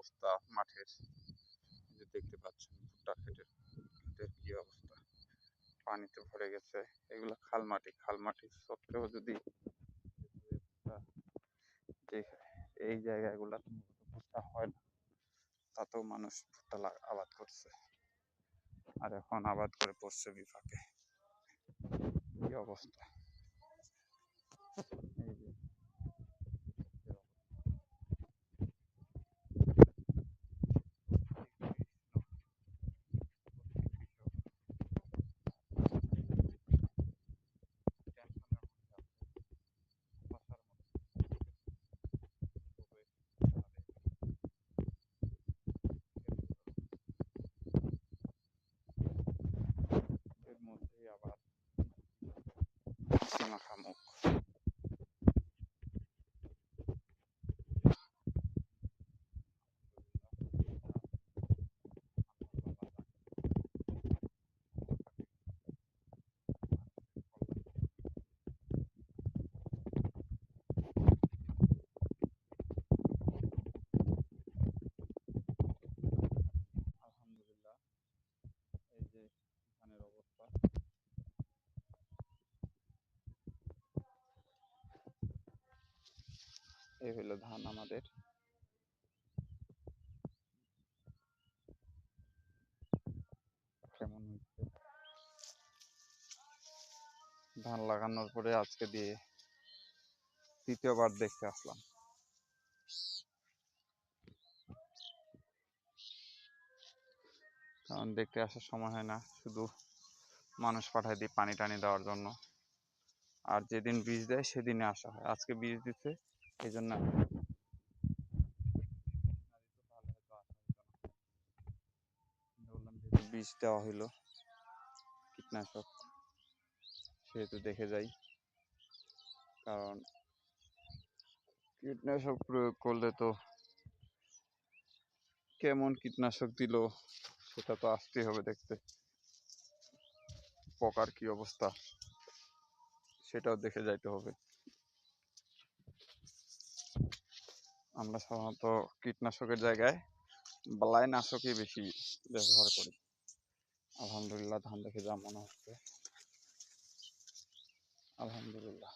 অবস্থা মাঠের, যে দেখতে পাচ্ছেন ভুট্টা ক্ষেতের কি অবস্থা, পানিতে ভরে গেছে। এগুলো খাল মাটি সত্ত্বেও যদি যে এই জায়গাগুলো ভুট্টা হয় না, তাতেও মানুষ ভুট্টা আবাদ করছে, আর এখন আবাদ করে পড়ছে বিপাকে। কি অবস্থা! এই যে এর মধ্যেই আবার সীমা খামুক। আলহামদুলিল্লাহ, এই যে ধানের অবস্থা, এই হলো ধান আমাদের। কেমন হচ্ছে ধান লাগানোর পরে আজকে দিয়ে তৃতীয়বার দেখতে আসলাম। কারণ দেখতে আসার সময় হয় না, শুধু মানুষ পাঠায় দিই পানি টানি দেওয়ার জন্য, আর যেদিন বীজ দেয় সেদিনে আসা হয়। আজকে বীজ দিতে, এই জন্য বললাম যেহেতু বীজ দেওয়া হইলো কীটনাশক, সেহেতু দেখে যাই। কারণ কীটনাশক প্রয়োগ করলে তো কেমন কীটনাশক দিল সেটা তো আসতেই হবে দেখতে, পোকার কি অবস্থা সেটাও দেখে যাইতে হবে। আমরা সাধারণত কীটনাশকের জায়গায় বালাইনাশকই বেশি ব্যবহার করি। আলহামদুলিল্লাহ, ধান দেখে যা মনে হচ্ছে, আলহামদুলিল্লাহ।